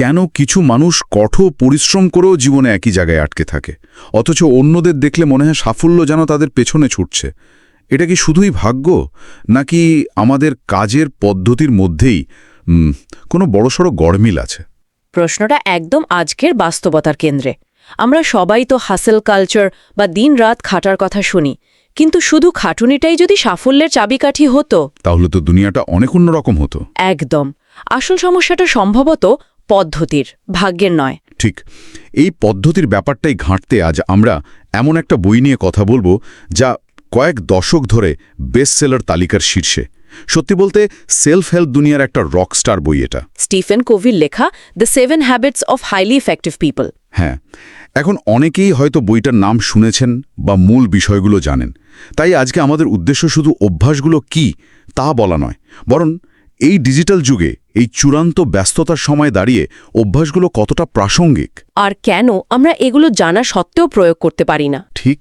কেন কিছু মানুষ কঠোর পরিশ্রম করেও জীবনে একই জায়গায় আটকে থাকে, অথচ অন্যদের দেখলে মনে হয় সাফল্য যেন তাদের পেছনে ছুটছে? এটা কি শুধুই ভাগ্য, নাকি আমাদের কাজের পদ্ধতির মধ্যেই কোনো বড়সড় গড়মিল আছে? প্রশ্নটা একদম আজকের বাস্তবতার কেন্দ্রে। আমরা সবাই তো হাসেল কালচার বা দিনরাত খাটার কথা শুনি, কিন্তু শুধু খাটুনিটাই যদি সাফল্যের চাবিকাঠি হতো, তাহলে তো দুনিয়াটা অনেক অন্যরকম হতো। একদম। আসল সমস্যাটা সম্ভবত পদ্ধতির, ভাগ্যের নয়। ঠিক এই পদ্ধতির ব্যাপারটাই ঘাঁটতে আজ আমরা এমন একটা বই নিয়ে কথা বলবো যা কয়েক দশক ধরে বেস্টসেলার তালিকার শীর্ষে। সত্যি বলতে সেলফ হেল্প দুনিয়ার একটা রকস্টার বই এটা। স্টিফেন কোভির লেখা the 7 habits of highly effective people. হ্যাঁ, এখন অনেকেই হয়তো বইটার নাম শুনেছেন বা মূল বিষয়গুলো জানেন। তাই আজকে আমাদের উদ্দেশ্য শুধু অভ্যাসগুলো কি তা বলা নয়, বরং এই ডিজিটাল যুগে এই চূড়ান্ত ব্যস্ততার সময় দাঁড়িয়ে অভ্যাসগুলো কতটা প্রাসঙ্গিক, আর কেন আমরা এগুলো জানা সত্ত্বেও প্রয়োগ করতে পারি না। ঠিক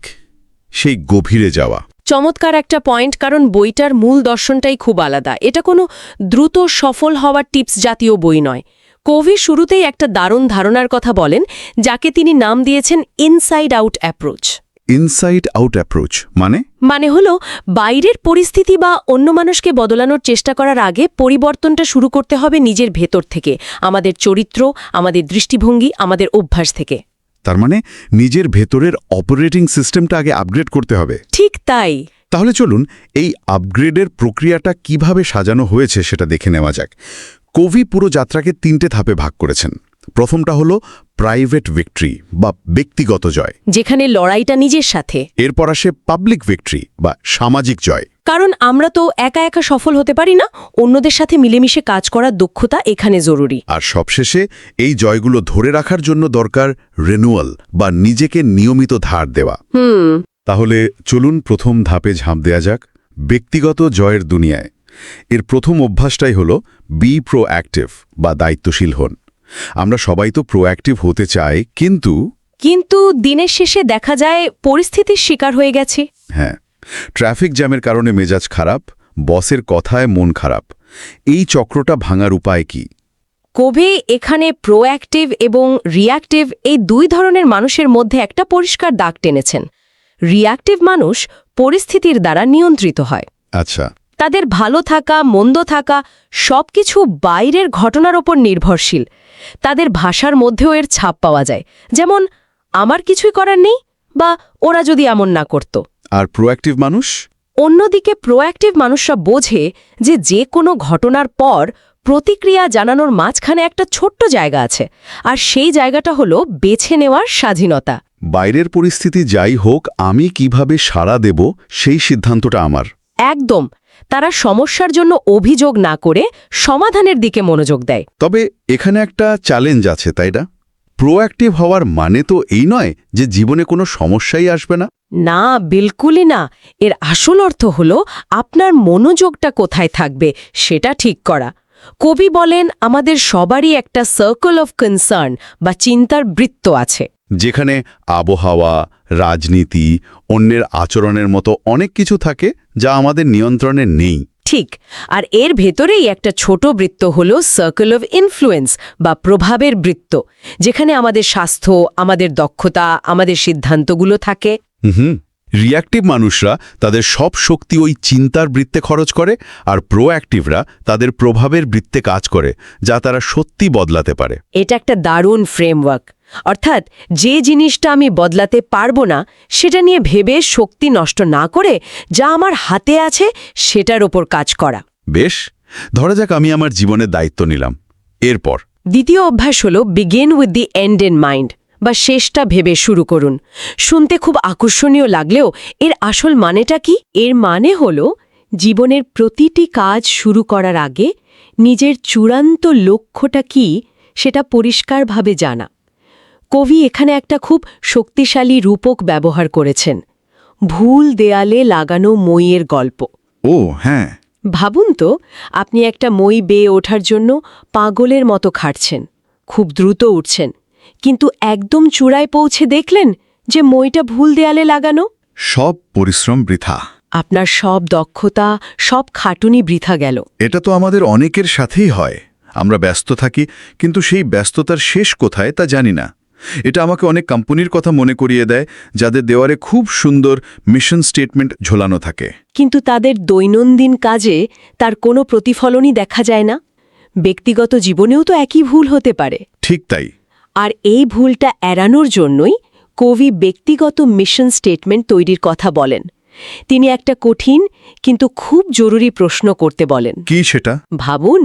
সেই গভীরে যাওয়া। চমৎকার একটা পয়েন্ট, কারণ বইটার মূল দর্শনটাই খুব আলাদা। এটা কোনো দ্রুত সফল হওয়ার টিপস জাতীয় বই নয়। কোভি শুরুতেই একটা দারুণ ধারণার কথা বলেন, যাকে তিনি নাম দিয়েছেন inside out approach. Inside out approach মানে হলো বাইরের পরিস্থিতি বা অন্য মানুষকে বদলানোর চেষ্টা করার আগে পরিবর্তনটা শুরু করতে হবে নিজের ভেতর থেকে, আমাদের চরিত্র, আমাদের দৃষ্টিভঙ্গি, আমাদের অভ্যাস থেকে। তার মানে নিজের ভেতরের অপারেটিং সিস্টেমটা আগে আপগ্রেড করতে হবে। ঠিক তাই। তাহলে চলুন এই আপগ্রেডের প্রক্রিয়াটা কিভাবে সাজানো হয়েছে সেটা দেখে নেওয়া যাক। কোভি পুরো যাত্রাকে 3টে ধাপে ভাগ করেছেন। প্রথমটা হলো প্রাইভেট ভিক্টরি বা ব্যক্তিগত জয়, যেখানে লড়াইটা নিজের সাথে। এরপর আসে পাবলিক ভিক্টরি বা সামাজিক জয়, কারণ আমরা তো একা একা সফল হতে পারি না, অন্যদের সাথে মিলেমিশে কাজ করার দক্ষতা এখানে জরুরি। আর সবশেষে এই জয়গুলো ধরে রাখার জন্য দরকার রিনিউয়াল বা নিজেকে নিয়মিত ধার দেওয়া। তাহলে চলুন প্রথম ধাপে ঝাঁপ দেয়া যাক, ব্যক্তিগত জয়ের দুনিয়ায়। এর প্রথম অভ্যাসটাই হলো বি প্রোঅ্যাক্টিভ বা দায়িত্বশীল হন। আমরা সবাই তো প্রোঅ্যাক্টিভ হতে চাই, কিন্তু দিনের শেষে দেখা যায় পরিস্থিতির শিকার হয়ে গেছি। হ্যাঁ, ট্রাফিক জ্যামের কারণে মেজাজ খারাপ, বসের কথায় মন খারাপ। এই চক্রটা ভাঙার উপায় কি? কোভি এখানে প্রোঅ্যাক্টিভ এবং রিঅ্যাক্টিভ এই দুই ধরনের মানুষের মধ্যে একটা পরিষ্কার দাগ টেনেছেন। রিঅ্যাক্টিভ মানুষ পরিস্থিতির দ্বারা নিয়ন্ত্রিত হয়। আচ্ছা। তাদের ভালো থাকা, মন্দ থাকা সবকিছু বাইরের ঘটনার ওপর নির্ভরশীল। তাদের ভাষার মধ্যেও এর ছাপ পাওয়া যায়, যেমন আমার কিছুই করার নেই বা ওরা যদি এমন না করত। আর প্রোঅ্যাক্টিভ মানুষ? অন্যদিকে প্রোঅ্যাক্টিভ মানুষরা বোঝে যে কোনো ঘটনার পর প্রতিক্রিয়া জানানোর মাঝখানে একটা ছোট্ট জায়গা আছে, আর সেই জায়গাটা হলো বেছে নেওয়ার স্বাধীনতা। বাইরের পরিস্থিতি যাই হোক, আমি কিভাবে সাড়া দেব সেই সিদ্ধান্তটা আমার। একদম। তারা সমস্যার জন্য অভিযোগ না করে সমাধানের দিকে মনোযোগ দেয়। তবে এখানে একটা চ্যালেঞ্জ আছে, তাই না? প্রোঅ্যাক্টিভ হওয়ার মানে তো এই নয় যে জীবনে কোনো সমস্যাই আসবে না। না, বিলকুলই না। এর আসল অর্থ হলো আপনার মনোযোগটা কোথায় থাকবে সেটা ঠিক করা। কবি বলেন, আমাদের সবারই একটা সার্কেল অফ কনসার্ন বা চিন্তার বৃত্ত আছে, যেখানে আবহাওয়া, রাজনীতি, অন্যের আচরণের মতো অনেক কিছু থাকে যা আমাদের নিয়ন্ত্রণে নেই। ঠিক। আর এর ভেতরেই একটা ছোট বৃত্ত হল সার্কেল অফ ইনফ্লুয়েন্স বা প্রভাবের বৃত্ত, যেখানে আমাদের স্বাস্থ্য, আমাদের দক্ষতা, আমাদের সিদ্ধান্তগুলো থাকে। রিঅ্যাক্টিভ মানুষরা তাদের সব শক্তি ওই চিন্তার বৃত্তে খরচ করে, আর প্রোঅ্যাক্টিভরা তাদের প্রভাবের বৃত্তে কাজ করে, যা তারা সত্যি বদলাতে পারে। এটা একটা দারুণ ফ্রেমওয়ার্ক। অর্থাৎ যে জিনিসটা আমি বদলাতে পারবো না সেটা নিয়ে ভেবে শক্তি নষ্ট না করে যা আমার হাতে আছে সেটার ওপর কাজ করা। বেশ, ধরা যাক আমি আমার জীবনের দায়িত্ব নিলাম। এরপর দ্বিতীয় অভ্যাস হলো begin with the end in mind বা শেষটা ভেবে শুরু করুন। শুনতে খুব আকর্ষণীয় লাগলেও এর আসল মানেটা কি? এর মানে হলো জীবনের প্রতিটি কাজ শুরু করার আগে নিজের চূড়ান্ত লক্ষ্যটা কি সেটা পরিষ্কারভাবে জানা। কবি এখানে একটা খুব শক্তিশালী রূপক ব্যবহার করেছেন, ভুল দেয়ালে লাগানো মইয়ের গল্প। ও হ্যাঁ, ভাবুন তো, আপনি একটা মই বেয়ে ওঠার জন্য পাগলের মতো খাটছেন, খুব দ্রুত উঠছেন, কিন্তু একদম চূড়ায় পৌঁছে দেখলেন যে মইটা ভুল দেয়ালে লাগানো। সব পরিশ্রম বৃথা। আপনার সব দক্ষতা, সব খাটুনি বৃথা গেল। এটা তো আমাদের অনেকের সাথেই হয়। আমরা ব্যস্ত থাকি, কিন্তু সেই ব্যস্ততার শেষ কোথায় তা জানি না। এটা আমাকে অনেক কোম্পানির কথা মনে করিয়ে দেয়, যাদের দেওয়ারে খুব সুন্দর মিশন স্টেটমেন্ট ঝোলানো থাকে। কিন্তু তাদের দৈনন্দিন কাজে তার কোনো প্রতিফলনই দেখা যায় না। ব্যক্তিগত জীবনেও তো একই ভুল হতে পারে। ঠিক তাই। আর এই ভুলটা এড়ানোর জন্যই কবি ব্যক্তিগত মিশন স্টেটমেন্ট তৈরির কথা বলেন। তিনি একটা কঠিন কিন্তু খুব জরুরি প্রশ্ন করতে বলেন। কি সেটা? ভাবুন,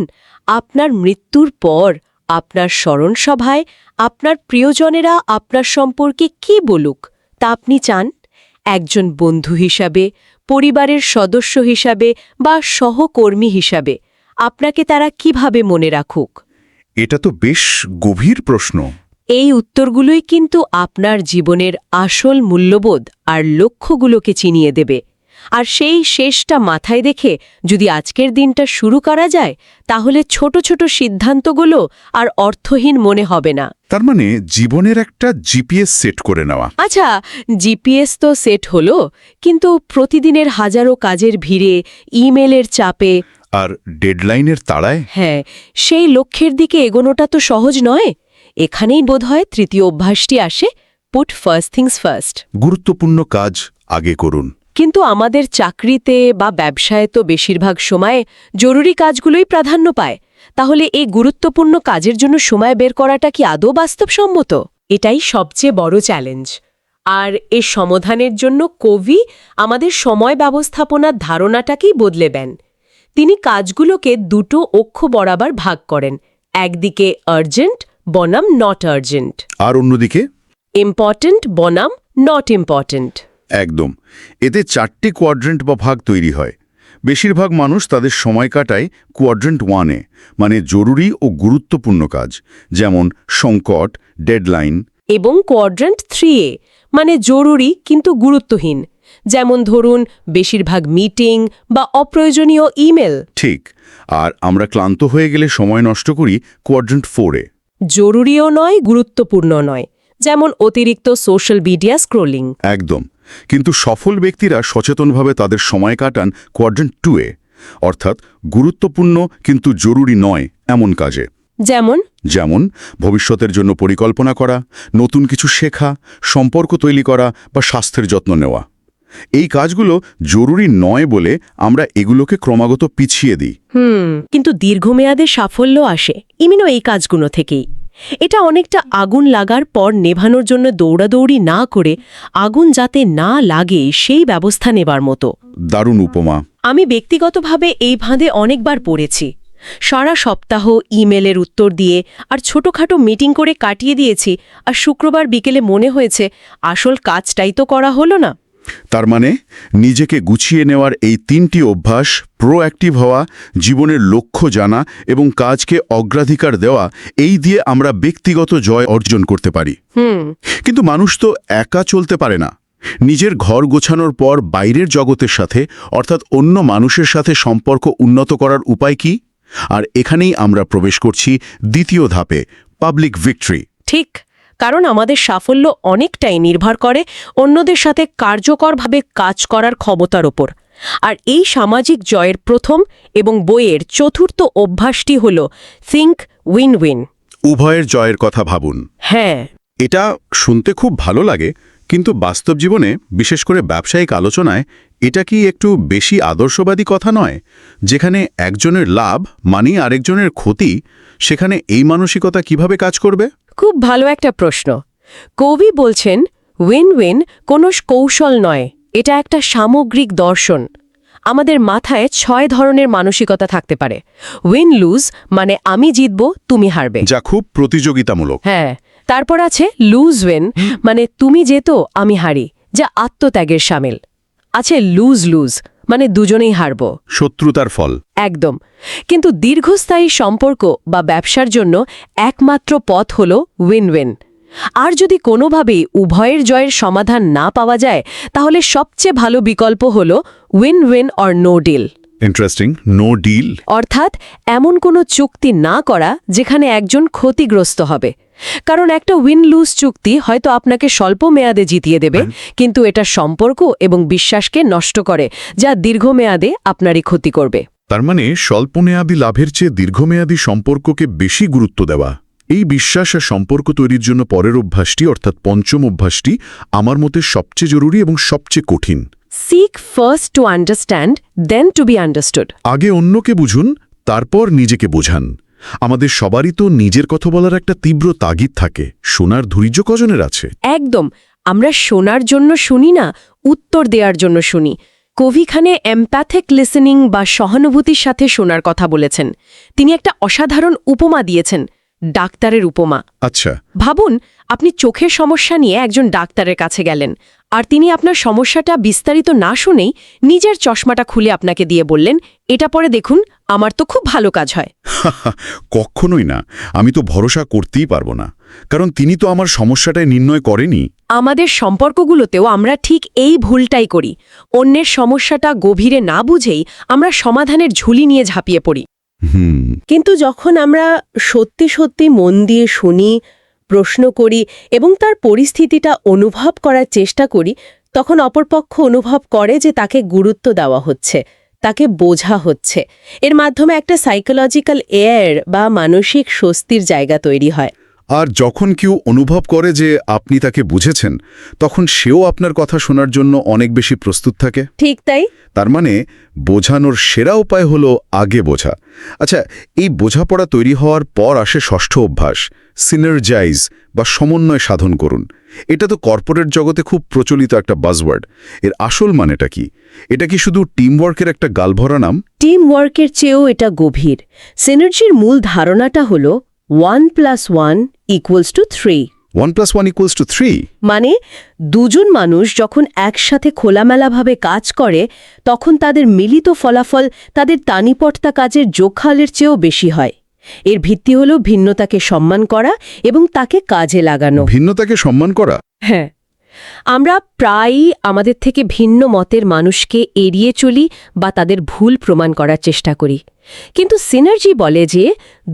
আপনার মৃত্যুর পর আপনার স্মরণসভায় আপনার প্রিয়জনেরা আপনার সম্পর্কে কি বলুক তা আপনি চান? একজন বন্ধু হিসাবে, পরিবারের সদস্য হিসাবে বা সহকর্মী হিসাবে আপনাকে তারা কিভাবে মনে রাখুক? এটা তো বেশ গভীর প্রশ্ন। এই উত্তরগুলোই কিন্তু আপনার জীবনের আসল মূল্যবোধ আর লক্ষ্যগুলোকে চিনিয়ে দেবে। আর সেই শেষটা মাথায় রেখে যদি আজকের দিনটা শুরু করা যায়, তাহলে ছোট ছোট সিদ্ধান্তগুলো আর অর্থহীন মনে হবে না। তার মানে জীবনের একটা জিপিএস সেট করে নেওয়া। আচ্ছা, জিপিএস তো সেট হলো, কিন্তু প্রতিদিনের হাজারো কাজের ভিড়ে, ইমেলের চাপে আর ডেডলাইনের তাড়ায় হ্যাঁ, সেই লক্ষ্যের দিকে এগোনোটা তো সহজ নয়। এখানেই বোধহয় তৃতীয় অভ্যাসটি আসে, পুট ফার্স্ট থিংস ফার্স্ট। গুরুত্বপূর্ণ কাজ আগে করুন। কিন্তু আমাদের চাকরিতে বা ব্যবসায় তো বেশিরভাগ সময়ে জরুরি কাজগুলোই প্রাধান্য পায়। তাহলে এই গুরুত্বপূর্ণ কাজের জন্য সময় বের করাটা কি আদৌ বাস্তবসম্মত? এটাই সবচেয়ে বড় চ্যালেঞ্জ। আর এর সমাধানের জন্য কবি আমাদের সময় ব্যবস্থাপনার ধারণাটাকেই বদলে দেন। তিনি কাজগুলোকে দুটো অক্ষ বরাবর ভাগ করেন, একদিকে আর্জেন্ট বনাম নট আর্জেন্ট, আর অন্যদিকে ইম্পর্ট্যান্ট বনাম নট ইম্পর্ট্যান্ট। একদম। এতে 4টি কোয়াড্রেন্ট বা ভাগ তৈরি হয়। বেশিরভাগ মানুষ তাদের সময় কাটায় কোয়াড্রেন্ট 1-এ, মানে জরুরি ও গুরুত্বপূর্ণ কাজ, যেমন সংকট, ডেডলাইন, এবং কোয়াড্রেন্ট 3-এ, মানে জরুরি কিন্তু গুরুত্বহীন, যেমন ধরুন বেশিরভাগ মিটিং বা অপ্রয়োজনীয় ইমেল। ঠিক। আর আমরা ক্লান্ত হয়ে গেলে সময় নষ্ট করি কোয়াড্রেন্ট 4-এ। জরুরিও নয়, গুরুত্বপূর্ণ নয়, যেমন অতিরিক্ত সোশ্যাল মিডিয়া স্ক্রোলিং। একদম। কিন্তু সফল ব্যক্তিরা সচেতনভাবে তাদের সময় কাটান কোয়াড্রেন্ট 2-এ, অর্থাৎ গুরুত্বপূর্ণ কিন্তু জরুরি নয় এমন কাজে। যেমন ভবিষ্যতের জন্য পরিকল্পনা করা, নতুন কিছু শেখা, সম্পর্ক তৈরি করা বা স্বাস্থ্যের যত্ন নেওয়া। এই কাজগুলো জরুরি নয় বলে আমরা এগুলোকে ক্রমাগত পিছিয়ে দিই। কিন্তু দীর্ঘমেয়াদে সাফল্য আসে ইমিনো এই কাজগুলো থেকেই। এটা অনেকটা আগুন লাগার পর নেভানোর জন্য দৌড়াদৌড়ি না করে আগুন যাতে না লাগে সেই ব্যবস্থা নেবার মতো। দারুণ উপমা। আমি ব্যক্তিগতভাবে এই ফাঁদে অনেকবার পড়েছি। সারা সপ্তাহ ইমেলের উত্তর দিয়ে আর ছোটখাটো মিটিং করে কাটিয়ে দিয়েছি, আর শুক্রবার বিকেলে মনে হয়েছে আসল কাজটাই তো করা হলো না। তার মানে নিজেকে গুছিয়ে নেওয়ার এই 3টি অভ্যাস, প্রোঅ্যাক্টিভ হওয়া, জীবনের লক্ষ্য জানা এবং কাজকে অগ্রাধিকার দেওয়া, এই দিয়ে আমরা ব্যক্তিগত জয় অর্জন করতে পারি। কিন্তু মানুষ তো একা চলতে পারে না। নিজের ঘর গোছানোর পর বাইরের জগতের সাথে, অর্থাৎ অন্য মানুষের সাথে সম্পর্ক উন্নত করার উপায় কি? আর এখানেই আমরা প্রবেশ করছি দ্বিতীয় ধাপে, পাবলিক ভিক্টরি। ঠিক, কারণ আমাদের সাফল্য অনেকটাই নির্ভর করে অন্যদের সাথে কার্যকরভাবে কাজ করার ক্ষমতার ওপর। আর এই সামাজিক জয়ের প্রথম এবং বইয়ের চতুর্থ অভ্যাসটি হল থিঙ্ক উইন উইন। উভয়ের জয়ের কথা ভাবুন। হ্যাঁ, এটা শুনতে খুব ভালো লাগে, কিন্তু বাস্তব জীবনে, বিশেষ করে ব্যবসায়িক আলোচনায়, এটা কি একটু বেশি আদর্শবাদী কথা নয়? যেখানে একজনের লাভ মানে আরেকজনের ক্ষতি, সেখানে এই মানসিকতা কিভাবে কাজ করবে? খুব ভালো একটা প্রশ্ন। কবি বলছেন উইন উইন কোনো কৌশল নয়, এটা একটা সামগ্রিক দর্শন। আমাদের মাথায় 6 ধরনের মানসিকতা থাকতে পারে। উইন লুজ মানে আমি জিতব, তুমি হারবে, যা খুব প্রতিযোগিতামূলক। হ্যাঁ। তারপর আছে লুজ উইন মানে তুমি জেতো আমি হারি, যা আত্মত্যাগের শামিল। আছে লুজ লুজ মানে দুজনেই হারব, শত্রুতার ফল। একদম। কিন্তু দীর্ঘস্থায়ী সম্পর্ক বা ব্যবসার জন্য একমাত্র পথ হল উইন উইন। আর যদি কোনোভাবেই উভয়ের জয়ের সমাধান না পাওয়া যায়, তাহলে সবচেয়ে ভালো বিকল্প হল win win or no deal. Interesting. No deal অর্থাৎ এমন কোনো চুক্তি না করা যেখানে একজন ক্ষতিগ্রস্ত হবে। কারণ একটা উইন লুজ চুক্তি হয়তো আপনাকে স্বল্প মেয়াদে জিতিয়ে দেবে, কিন্তু এটা সম্পর্ক এবং বিশ্বাসকে নষ্ট করে, যা দীর্ঘমেয়াদে আপনারই ক্ষতি করবে। তার মানে স্বল্পমেয়াদী লাভের চেয়ে দীর্ঘমেয়াদী সম্পর্ককে বেশি গুরুত্ব দেওয়া। এই বিশ্বাস আর সম্পর্ক তৈরির জন্য পরের অভ্যাসটি অর্থাৎ পঞ্চম অভ্যাসটি আমার মতে সবচেয়ে জরুরি এবং সবচেয়ে কঠিন। Seek first to understand, then to be understood. আগে অন্যকে বুঝুন, তারপর নিজেকে বোঝান। আমাদের সবারই তো নিজের কথা বলার একটা তীব্র তাগিদ থাকে। শোনার ধৈর্য কজনের আছে? একদম। আমরা শোনার জন্য শুনি না, উত্তর দেওয়ার জন্য শুনি। কভি খানে এমপ্যাথিক লিসেনিং বা সহানুভূতির সাথে শোনার কথা বলেছেন। তিনি একটা অসাধারণ উপমা দিয়েছেন, ডাক্তারের উপমা। আচ্ছা। ভাবুন, আপনি চোখের সমস্যা নিয়ে একজন ডাক্তারের কাছে গেলেন, আর তিনি আপনার সমস্যাটা বিস্তারিত না শুনেই নিজের চশমাটা খুলে আপনাকে দিয়ে বললেন, এটা পরে দেখুন, আমার তো খুব ভালো কাজ হয়। কখনোই না। আমি তো ভরসা করতেই পারবো না, কারণ তিনি তো আমার সমস্যাটাই নির্ণয় করেনি। আমাদের সম্পর্কগুলোতেও আমরা ঠিক এই ভুলটাই করি। অন্যের সমস্যাটা গভীরে না বুঝেই আমরা সমাধানের ঝুলি নিয়ে ঝাঁপিয়ে পড়ি। কিন্তু যখন আমরা সত্যি সত্যি মন দিয়ে শুনি, প্রশ্ন করি এবং তার পরিস্থিতিটা অনুভব করার চেষ্টা করি, তখন অপরপক্ষ অনুভব করে যে তাকে গুরুত্ব দেওয়া হচ্ছে, তাকে বোঝা হচ্ছে। এর মাধ্যমে একটা সাইকোলজিক্যাল এয়ার বা মানসিক স্বস্তির জায়গা তৈরি হয়। আর যখন কেউ অনুভব করে যে আপনি তাকে বুঝেছেন, তখন সেও আপনার কথা শোনার জন্য অনেক বেশি প্রস্তুত থাকে। ঠিক তাই। তার মানে বোঝানোর সেরা উপায় হলো আগে বোঝা। আচ্ছা, এই বোঝাপড়া তৈরি হওয়ার পর আসে ষষ্ঠ অভ্যাস, সিনার্জাইজ বা সমন্বয় সাধন করুন। এটা তো কর্পোরেট জগতে খুব প্রচলিত একটা বাজওয়ার্ড। এর আসল মানেটা কি? এটা কি শুধু টিমওয়ার্কের একটা গালভরা নাম? টিম ওয়ার্কের চেয়েও এটা গভীর। সিনার্জির মূল ধারণাটা হল 1+1 = 3। 1+1 = 3? মানে দুজন মানুষ যখন একসাথে খোলামেলাভাবে কাজ করে, তখন তাদের মিলিত ফলাফল তাদের তানিপট্টা কাজের যোগফলের চেয়েও বেশি হয়। এর ভিত্তি হল ভিন্নতাকে সম্মান করা এবং তাকে কাজে লাগানো। ভিন্নতাকে সম্মান করা? হ্যাঁ, আমরা প্রায়ই আমাদের থেকে ভিন্ন মতের মানুষকে এড়িয়ে চলি বা তাদের ভুল প্রমাণ করার চেষ্টা করি। কিন্তু সিনার্জি বলে যে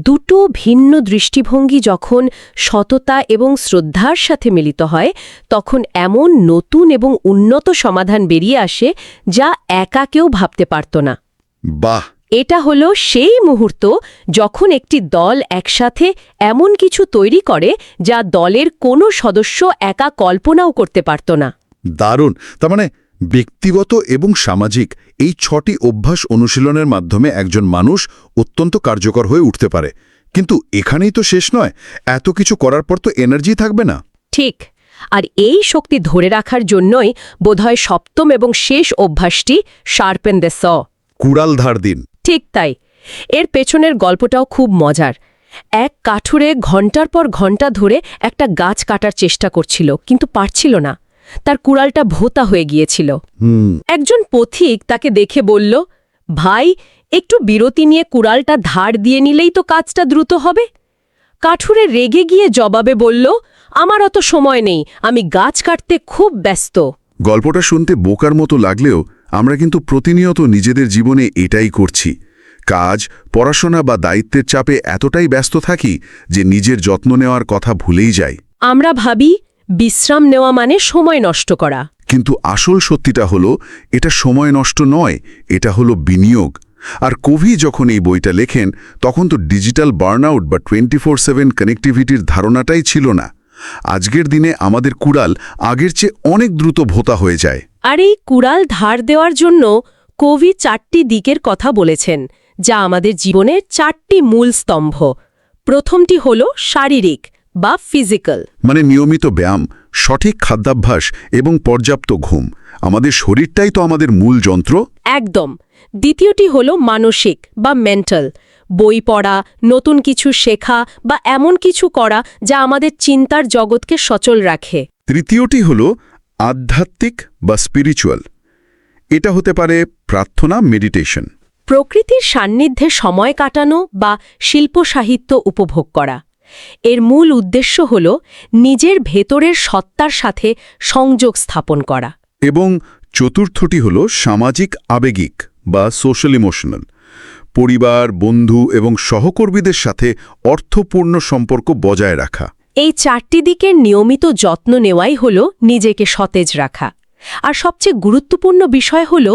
দুটো ভিন্ন দৃষ্টিভঙ্গি যখন সততা এবং শ্রদ্ধার সাথে মিলিত হয়, তখন এমন নতুন এবং উন্নত সমাধান বেরিয়ে আসে যা একা কেউ ভাবতে পারত না। বাহ! এটা হলো সেই মুহূর্ত যখন একটি দল একসাথে এমন কিছু তৈরি করে যা দলের কোনো সদস্য একা কল্পনাও করতে পারত না। দারুণ! তার মানে ব্যক্তিগত এবং সামাজিক এই 6টি অভ্যাস অনুশীলনের মাধ্যমে একজন মানুষ অত্যন্ত কার্যকর হয়ে উঠতে পারে। কিন্তু এখানেই তো শেষ নয়। এত কিছু করার পর তো এনার্জি থাকবে না। ঠিক। আর এই শক্তি ধরে রাখার জন্যই বোধহয় সপ্তম এবং শেষ অভ্যাসটি শার্পেন দ্য স। কুড়াল ধার দিন। ঠিক তাই। এর পেছনের গল্পটাও খুব মজার। এক কাঠুরে ঘণ্টার পর ঘণ্টা ধরে একটা গাছ কাটার চেষ্টা করছিল, কিন্তু পারছিল না। তার কুড়ালটা ভোঁতা হয়ে গিয়েছিল। একজন পথিক তাকে দেখে বলল, ভাই, একটু বিরতি নিয়ে কুড়ালটা ধার দিয়ে নিলেই তো কাজটা দ্রুত হবে। কাঠুরে রেগে গিয়ে জবাবে বলল, আমার অত সময় নেই, আমি গাছ কাটতে খুব ব্যস্ত। গল্পটা শুনতে বোকার মতো লাগলেও আমরা কিন্তু প্রতিনিয়ত নিজেদের জীবনে এটাই করছি। কাজ, পড়াশোনা বা দায়িত্বের চাপে এতটাই ব্যস্ত থাকি যে নিজের যত্ন নেওয়ার কথা ভুলেই যাই। আমরা ভাবি বিশ্রাম নেওয়া মানে সময় নষ্ট করা। কিন্তু আসল সত্যিটা হলো এটা সময় নষ্ট নয়, এটা হলো বিনিয়োগ। আর কভি যখন এই বইটা লেখেন, তখন তো ডিজিটাল বার্নআউট বা 24/7 কানেক্টিভিটির ধারণাটাই ছিল না। আজকের দিনে আমাদের কুড়াল আগের চেয়ে অনেক দ্রুত ভোঁতা হয়ে যায়। আর এই কুড়াল ধার দেওয়ার জন্য কবি 4টি দিকের কথা বলেছেন, যা আমাদের জীবনের 4টি মূল স্তম্ভ। প্রথমটি হল শারীরিক বা ফিজিক্যাল, মানে নিয়মিত ব্যায়াম, সঠিক খাদ্যাভ্যাস এবং পর্যাপ্ত ঘুম। আমাদের শরীরটাই তো আমাদের মূল যন্ত্র। একদম। দ্বিতীয়টি হল মানসিক বা মেন্টাল, বই পড়া, নতুন কিছু শেখা বা এমন কিছু করা যা আমাদের চিন্তার জগৎকে সচল রাখে। তৃতীয়টি হল আধ্যাত্মিক বা স্পিরিচুয়াল। এটা হতে পারে প্রার্থনা, মেডিটেশন, প্রকৃতির সান্নিধ্যে সময় কাটানো বা শিল্প সাহিত্য উপভোগ করা। এর মূল উদ্দেশ্য হল নিজের ভেতরের সত্তার সাথে সংযোগ স্থাপন করা। এবং চতুর্থটি হল সামাজিক আবেগিক বা সোশ্যাল ইমোশনাল। পরিবার, বন্ধু এবং সহকর্মীদের সাথে অর্থপূর্ণ সম্পর্ক বজায় রাখা। এই 4টি দিকের নিয়মিত যত্ন নেওয়াই হল নিজেকে সতেজ রাখা। আর সবচেয়ে গুরুত্বপূর্ণ বিষয় হল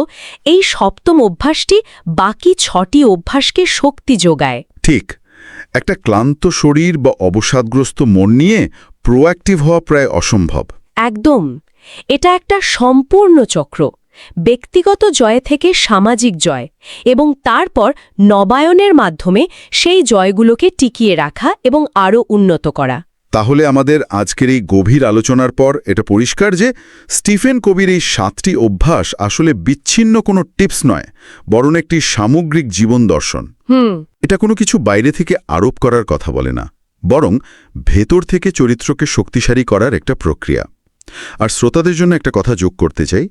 এই সপ্তম অভ্যাসটি বাকি 6টি অভ্যাসকে শক্তি যোগায়। ঠিক, একটা ক্লান্ত শরীর বা অবসাদগ্রস্ত মন নিয়ে প্রোঅ্যাক্টিভ হওয়া প্রায় অসম্ভব। একদম, এটা একটা সম্পূর্ণ চক্র, ব্যক্তিগত জয় থেকে সামাজিক জয়, এবং তারপর নবায়নের মাধ্যমে সেই জয়গুলোকে টিকিয়ে রাখা এবং আরও উন্নত করা। তাহলে আমাদের আজকের এই গভীর আলোচনার পর এটা পরিষ্কার যে স্টিফেন কোভির এই 7টি অভ্যাস আসলে বিচ্ছিন্ন কোনো টিপস নয়, বরং একটি সামগ্রিক জীবন দর্শন। এটা কোনো কিছু বাইরে থেকে আরোপ করার কথা বলে না, বরং ভেতর থেকে চরিত্রকে শক্তিশালী করার একটা প্রক্রিয়া। আর শ্রোতাদের জন্য একটা কথা যোগ করতে চাই,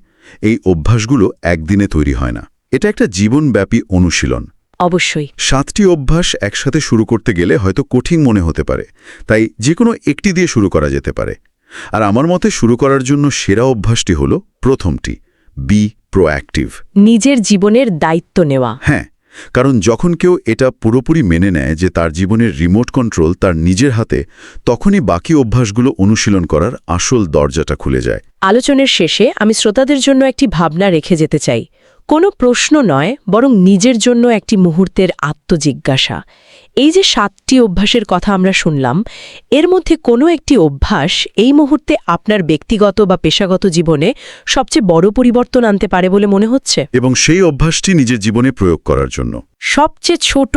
এই অভ্যাসগুলো একদিনে তৈরি হয় না, এটা একটা জীবনব্যাপী অনুশীলন। অবশ্যই 7টি অভ্যাস একসাথে শুরু করতে গেলে হয়তো কঠিন মনে হতে পারে, তাই যে কোনো একটি দিয়ে শুরু করা যেতে পারে। আর আমার মতে শুরু করার জন্য সেরা অভ্যাসটি হল প্রথমটি, বি প্রোঅ্যাক্টিভ। নিজের জীবনের দায়িত্ব নেওয়া। হ্যাঁ, কারণ যখন কেউ এটা পুরোপুরি মেনে নেয় যে তার জীবনের রিমোট কন্ট্রোল তার নিজের হাতে, তখনই বাকি অভ্যাসগুলো অনুশীলন করার আসল দরজাটা খুলে যায়। আলোচনার শেষে আমি শ্রোতাদের জন্য একটি ভাবনা রেখে যেতে চাই। কোনো প্রশ্ন নয়, বরং নিজের জন্য একটি মুহূর্তের আত্মজিজ্ঞাসা। এই যে 7টি অভ্যাসের কথা আমরা শুনলাম, এর মধ্যে কোনো একটি অভ্যাস এই মুহূর্তে আপনার ব্যক্তিগত বা পেশাগত জীবনে সবচেয়ে বড় পরিবর্তন আনতে পারে বলে মনে হচ্ছে? এবং সেই অভ্যাসটি নিজের জীবনে প্রয়োগ করার জন্য সবচেয়ে ছোট,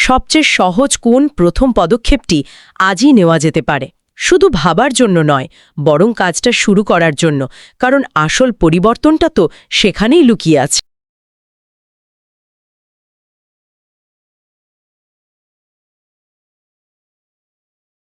সবচেয়ে সহজ কোন প্রথম পদক্ষেপটি আজই নেওয়া যেতে পারে? শুধু ভাবার জন্য নয়, বরং কাজটা শুরু করার জন্য, কারণ আসল পরিবর্তনটা তো সেখানেই লুকিয়ে আছে।